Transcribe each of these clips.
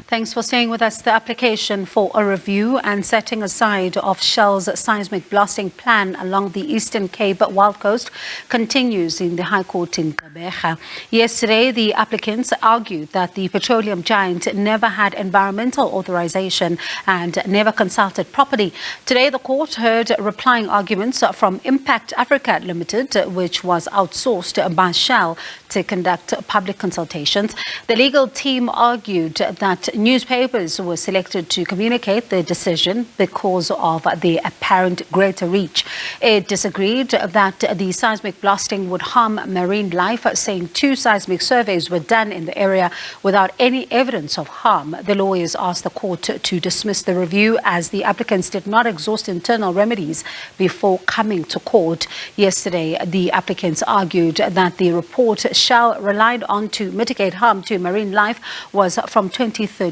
Thanks for staying with us. The application for a review and setting aside of Shell's seismic blasting plan along the Eastern Cape Wild Coast continues in the High Court in Gqeberha. Yesterday, the applicants argued that the petroleum giant never had environmental authorization and never consulted properly. Today, the court heard replying arguments from Impact Africa Limited, which was outsourced by Shell to conduct public consultations. The legal team argued that newspapers were selected to communicate their decision because of the apparent greater reach. It disagreed that the seismic blasting would harm marine life, saying 2 seismic surveys were done in the area without any evidence of harm. The lawyers asked the court to dismiss the review as the applicants did not exhaust internal remedies before coming to court. Yesterday, the applicants argued that the report Shell relied on to mitigate harm to marine life was from 2013,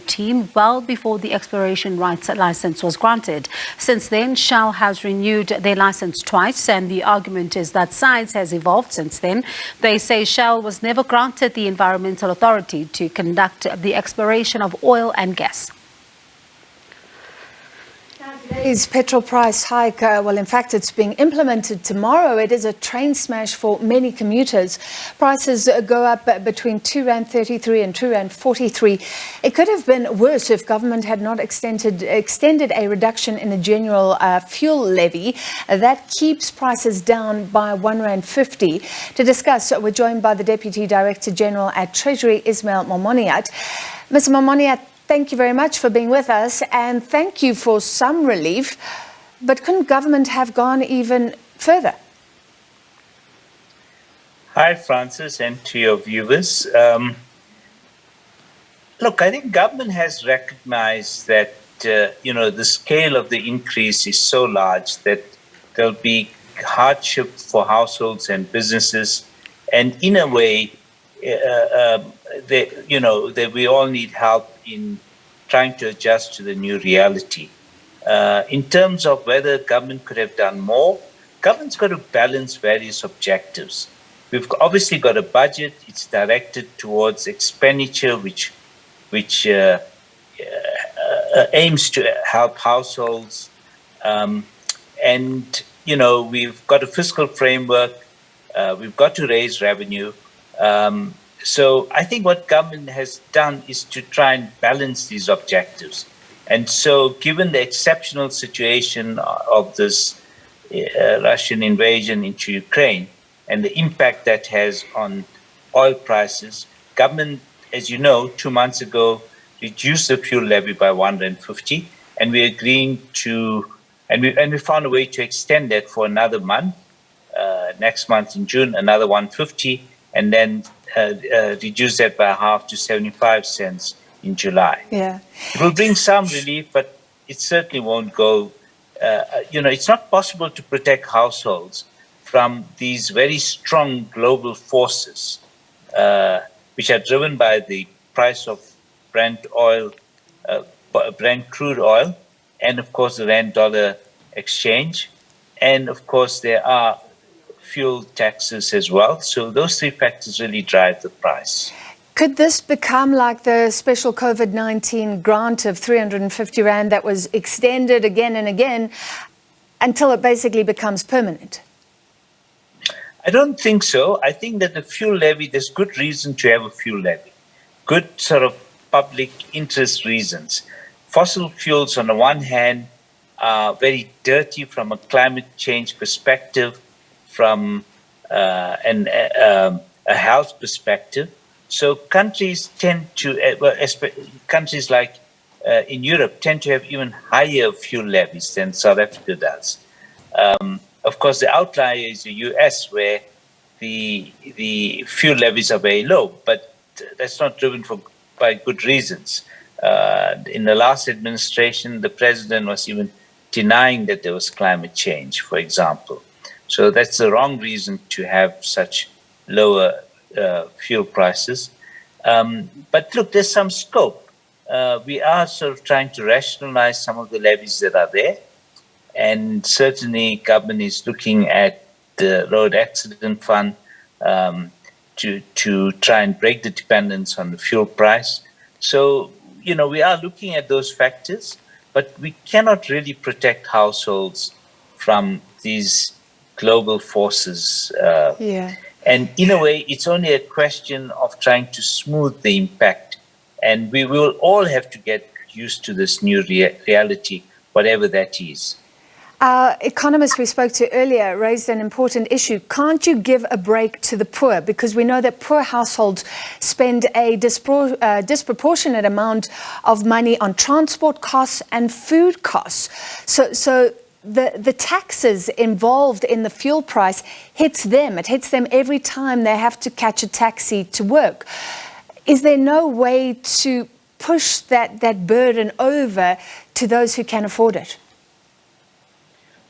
well before the exploration rights license was granted. Since then, Shell has renewed their license twice, and the argument is that science has evolved since then. They say Shell was never granted the environmental authority to conduct the exploration of oil and gas. Today's petrol price hike, well, in fact, it's being implemented tomorrow. It is a train smash for many commuters. Prices go up between R2.33 and R2.43. It could have been worse if government had not extended a reduction in the general fuel levy. That keeps prices down by R1.50. To discuss, we're joined by the Deputy Director General at Treasury, Ismail Momoniat. Mr. Momoniat, thank you very much for being with us, and thank you for some relief. But couldn't government have gone even further? Hi, Francis, and to your viewers. Look, I think government has recognized that, the scale of the increase is so large that there'll be hardship for households and businesses. And in a way, that we all need help in trying to adjust to the new reality. In terms of whether government could have done more, government's got to balance various objectives. We've obviously got a budget. It's directed towards expenditure, which aims to help households. We've got a fiscal framework. We've got to raise revenue. So I think what government has done is to try and balance these objectives. And so given the exceptional situation of this Russian invasion into Ukraine and the impact that has on oil prices, government, as you know, 2 months ago, reduced the fuel levy by R1.50, and we're agreeing to, and we found a way to extend that for another month, next month in June, another R1.50, and then reduce that by half to 75 cents in July. Yeah. It will bring some relief, but it certainly won't go. It's not possible to protect households from these very strong global forces, which are driven by the price of Brent crude oil, and of course the rand-dollar exchange, and of course there are fuel taxes as well. So those 3 factors really drive the price. Could this become like the special COVID-19 grant of 350 Rand that was extended again and again until it basically becomes permanent? I don't think so. I think that the fuel levy, there's good reason to have a fuel levy. Good sort of public interest reasons. Fossil fuels on the one hand are very dirty from a climate change perspective, from a health perspective. So countries tend to, countries like in Europe tend to have even higher fuel levies than South Africa does. Of course, the outlier is the US, where the fuel levies are very low, but that's not driven by good reasons. In the last administration, the president was even denying that there was climate change, for example. So that's the wrong reason to have such lower fuel prices. But look, there's some scope. We are sort of trying to rationalize some of the levies that are there. And certainly government is looking at the road accident fund to try and break the dependence on the fuel price. So we are looking at those factors, but we cannot really protect households from these global forces. And in a way, it's only a question of trying to smooth the impact. And we will all have to get used to this new reality, whatever that is. Our economist we spoke to earlier raised an important issue. Can't you give a break to the poor? Because we know that poor households spend a disproportionate amount of money on transport costs and food costs. So the taxes involved in the fuel price hits them. It hits them every time they have to catch a taxi to work. Is there no way to push that burden over to those who can afford it?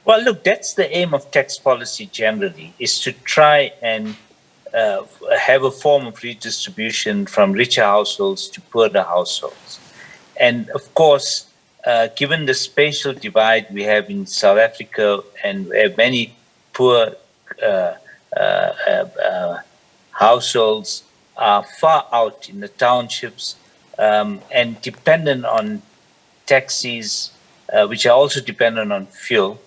Well, look, that's the aim of tax policy generally, is to try and have a form of redistribution from richer households to poorer households. And of course, given the spatial divide we have in South Africa, and many poor households are far out in the townships and dependent on taxis, which are also dependent on fuel.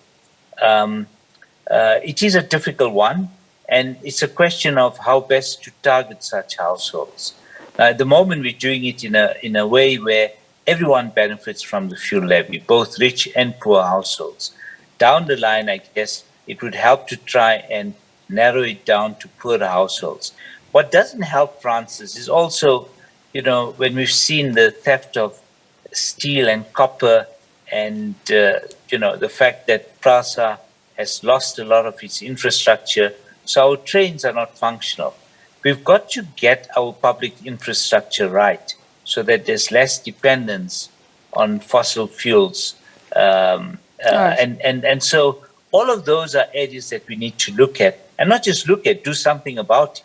It is a difficult one, and it's a question of how best to target such households. Now, at the moment, we're doing it in a way where everyone benefits from the fuel levy, both rich and poor households. Down the line, I guess, it would help to try and narrow it down to poorer households. What doesn't help, Francis, is also, when we've seen the theft of steel and copper, and the fact that PRASA has lost a lot of its infrastructure, so our trains are not functional. We've got to get our public infrastructure right so that there's less dependence on fossil fuels. And so all of those are areas that we need to look at, and not just look at, do something about it.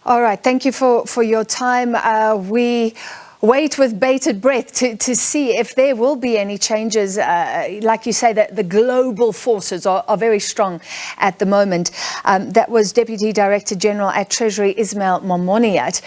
All right, thank you for your time. We wait with bated breath to see if there will be any changes. Like you say, that the global forces are very strong at the moment. That was Deputy Director General at Treasury, Ismail Momoniat.